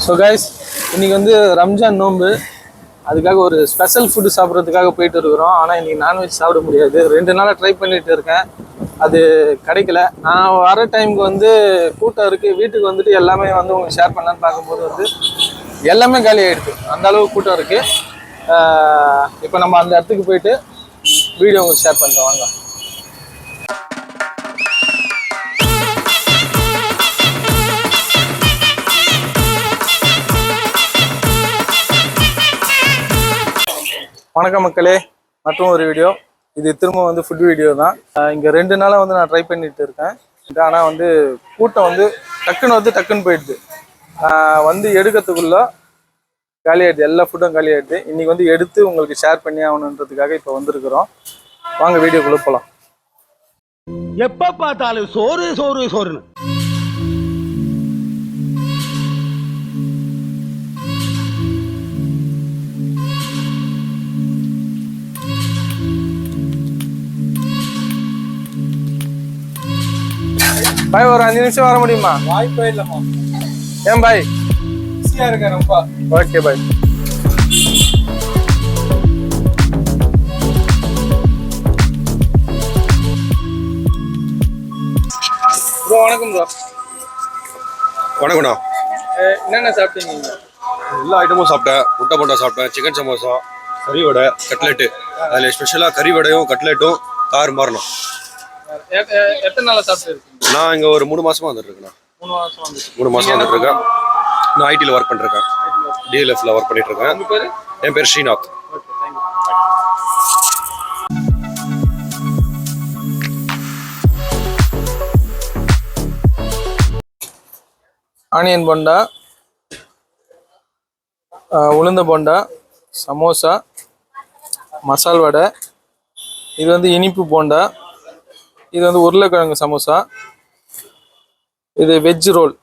So guys இன்னைக்கு வந்து ரம்ஜான் நோன்பு, அதுக்காக ஒரு ஸ்பெஷல் ஃபுட்டு சாப்பிட்றதுக்காக போயிட்டு இருக்கிறோம். ஆனால் இன்னைக்கு நான்வெஜ் சாப்பிட முடியாது. 2 நாளாக ட்ரை பண்ணிட்டு இருக்கேன், அது கிடைக்கல. நான் வர டைமுக்கு வந்து கூட்டம் இருக்குது. வீட்டுக்கு வந்துட்டு எல்லாமே வந்து உங்களுக்கு ஷேர் பண்ணலான்னு பார்க்கும்போது வந்து எல்லாமே காலி ஆகிடுது. அந்த அளவுக்கு கூட்டம் இருக்குது. இப்போ நம்ம அந்த இடத்துக்கு போயிட்டு வீடியோ உங்களுக்கு ஷேர் பண்ணுறோம், வாங்க. வணக்கம் மக்களே, மற்றும் ஒரு வீடியோ. இது திரும்ப வந்து ஃபுட் வீடியோ தான். இங்கே 2 நாளாக வந்து நான் ட்ரை பண்ணிட்டு இருக்கேன். ஆனால் வந்து கூட்டம் வந்து டக்குன்னு போயிடுது. வந்து எடுக்கிறதுக்குள்ள காலி ஆகிடுது, எல்லா ஃபுட்டும் காலி ஆகிடுது. இன்றைக்கி வந்து எடுத்து உங்களுக்கு ஷேர் பண்ணி ஆகணுன்றதுக்காக இப்போ வந்துருக்குறோம். வாங்க வீடியோக்குள்ளே போகலாம். எப்போ பார்த்தாலும் சோறுன்னு பாய், ஒரு 5 நிமிஷம் வர முடியுமா? வாய்ப்பே இல்லைம்மா. ஏன் பாய்? பிஸியாக இருக்கேன் ரொம்ப. Okay bye. ப்ரோ வணக்கம் ப்ரோ. வணக்கம்ண்ணா. என்னென்ன சாப்பிட்டீங்க? எல்லா ஐட்டமும் சாப்பிட்டேன். முட்டை போண்டா சாப்பிட்டேன், சிக்கன் சமோசா, கறி வடை, கட்லெட்டு. அதில் ஸ்பெஷலாக கறி வடையும் கட்லெட்டும் மாறணும். எத்தனை நாளாக சாப்பிட்டு இருக்கீங்க? நான் இங்கே ஒரு 3 மாசமா வந்துட்டு இருக்கேன். 3 மாசம் வந்துட்டு இருக்கேன். நான் ஐடியில் ஒர்க் பண்ணிருக்கேன், டிஎல்எஃப்ல ஒர்க் பண்ணிட்டு இருக்கேன். என் பேர் ஸ்ரீநாத். ஆனியன் போண்டா, உளுந்த போண்டா, சமோசா, மசால் வடை, இது வந்து இனிப்பு போண்டா, இது வந்து உருளைக்கிழங்கு சமோசா, இது veg role.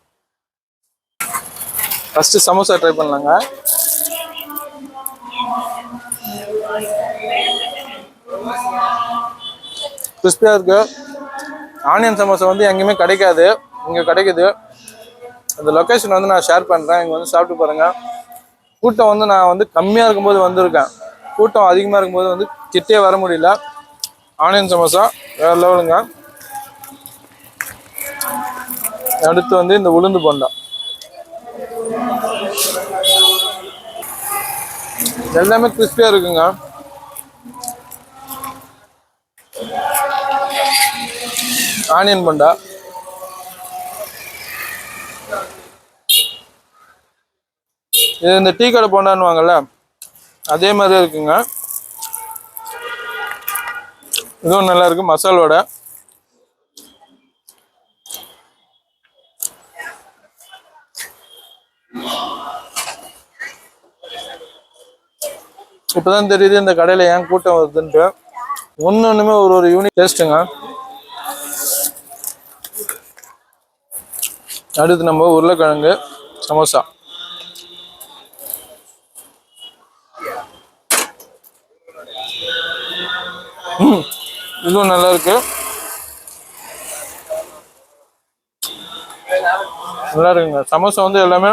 First samosa try பண்ணலாங்க. கிறிஸ்பியாக இருக்கு. ஆனியன் சமோசா வந்து எங்கேயுமே கிடைக்காது, இங்கே கிடைக்குது. அந்த லொக்கேஷன் வந்து நான் ஷேர் பண்ணுறேன், இங்கே வந்து சாப்பிட்டு பாருங்கள். கூட்டம் வந்து நான் வந்து கம்மியாக இருக்கும்போது வந்திருக்கேன், கூட்டம் அதிகமாக இருக்கும்போது வந்து கிட்டே வர முடியல. ஆனியன் சமோசா வேறு லெவலுங்க. அடுத்து வந்து இந்த உளுந்து போண்டா, எல்லாமே கிறிஸ்பியாக இருக்குங்க. ஆனியன் போண்டா, இது இந்த டீ கடை போண்டான்னு வாங்கல்ல, அதே மாதிரி இருக்குங்க. இதுவும் நல்லா இருக்கு. மசால் வடை, இப்போதான் தெரியுது இந்த கடையில் ஏன் கூட்டம் வருதுன்ட்டு. ஒன்றுமே ஒரு யூனிக் டேஸ்ட்டுங்க. அடுத்து நம்ம உருளைக்கிழங்கு சமோசா, இதுவும் நல்லா இருக்கு. நல்லா இருக்குங்க. சமோசா வந்து எல்லாமே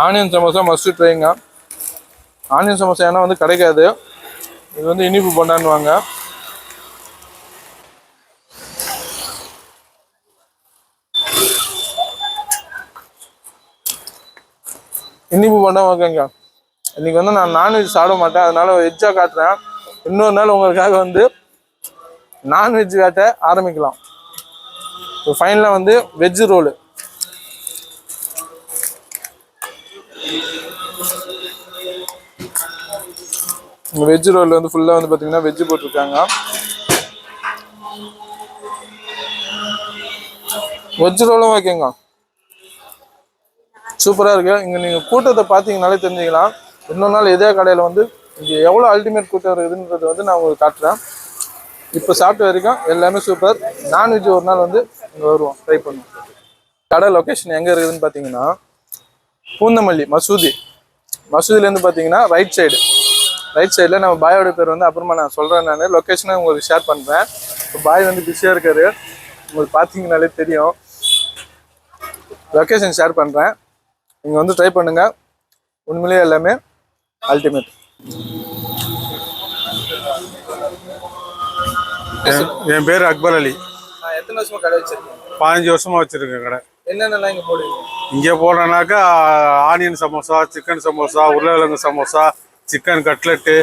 ஆனியன் சமோசா மஸ்ட் ட்ரைங்க. ஆனியன் சமோசா ஏன்னா வந்து கிடைக்காது, இது வந்து இனிப்பு போண்டான்னுவாங்க. இனிப்பு போண்டா ஓகேங்க. இன்னைக்கு வந்து நான் நான்வெஜ் சாப்பிட மாட்டேன், அதனால வெஜ்ஜாக காட்டுறேன். இன்னொரு நாள் உங்களுக்காக வந்து நான்வெஜ் காட்ட ஆரம்பிக்கலாம். இப்போ ஃபைனலாக வந்து வெஜ் ரோலு. வெஜ் ரோல் வந்து ஃபுல்லாக வந்து பார்த்தீங்கன்னா வெஜ்ஜு போட்டிருக்காங்க. வெஜ் ரோலும் ஓகேங்க, சூப்பராக இருக்கு. இங்கே நீங்கள் கூட்டத்தை பார்த்தீங்கனாலே தெரிஞ்சுக்கலாம். இன்னொரு நாள் இதே கடையில் வந்து இங்கே எவ்வளோ அல்டிமேட் கூட்டம் இருக்குதுன்றது வந்து நான் உங்களுக்கு காட்டுறேன். இப்போ சாப்பிட்ட வரைக்கும் எல்லாமே சூப்பர். நான்வெஜ் ஒரு நாள் வந்து இங்கே வருவோம், ட்ரை பண்ணுவோம். கடை லொக்கேஷன் எங்கே இருக்குதுன்னு பார்த்தீங்கன்னா பூந்தமல்லி மசூதிலேருந்து பார்த்தீங்கன்னா ரைட் சைடில் நம்ம பாயோட பேர் வந்து அப்புறமா நான் சொல்கிறேன். நான் லொக்கேஷனை உங்களுக்கு ஷேர் பண்ணுறேன். இப்போ பாய் வந்து பிஸியாக இருக்காரு, உங்களுக்கு பார்த்தீங்கனாலே தெரியும். லொக்கேஷன் ஷேர் பண்ணுறேன். நீங்கள் வந்து ட்ரை பண்ணுங்க, உண்மையிலேயே எல்லாமே அல்டிமேட். என் பேர் அக்பர் அலி. எத்தனை வருஷமா கடை வச்சிருக்கீங்க? 15 வருஷமா வச்சிருக்கேன் கடை. என்னென்னலாம் இங்கே போடுவீங்க? இங்கே போடுறேன்னாக்கா ஆனியன் சமோசா, சிக்கன் சமோசா, உருளைக்கிழங்கு samosa, chicken cutlet,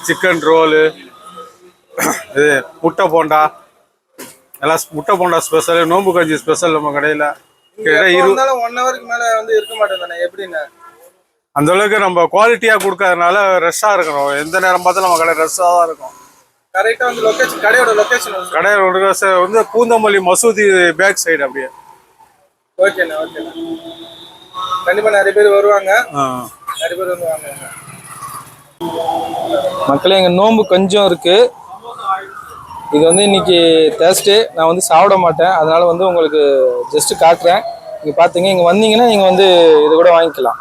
chicken roll, இது முட்டை போண்டா, எல்லாம் முட்டை போண்டா ஸ்பெஷல், நோம்பு கஞ்சி ஸ்பெஷல் நம்ம கடையில். இருந்தாலும் 1 ஹவருக்கு மேலே வந்து இருக்க மாட்டேன் எப்படின்னு. அந்த அளவுக்கு நம்ம குவாலிட்டியாக கொடுக்கறதுனால ரெஷ்ஷாக இருக்கணும். எந்த நேரம் பார்த்தாலும் நம்ம கடை ரெஷ்ஷாக தான் இருக்கும். கரெக்டாக வந்து லொக்கேஷன், கடையோட லொக்கேஷன் வந்து பூந்தமல்லி மசூதி பேக் சைடு அப்படியே. ஓகேண்ணா, ஓகேண்ணா. கண்டிப்பாக நிறைய பேர் வருவாங்க, நிறைய பேர் வந்து வாங்குவாங்க. மக்களே, எங்கள் நோம்பு கொஞ்சம் இருக்குது. இது வந்து இன்னைக்கு தேர்ஸ்டே, நான் வந்து சாப்பிட மாட்டேன், அதனால வந்து உங்களுக்கு ஜஸ்ட்டு காட்டுறேன். நீங்கள் பார்த்தீங்க, இங்கே வந்தீங்கன்னா நீங்கள் வந்து இது கூட வாங்கிக்கலாம்.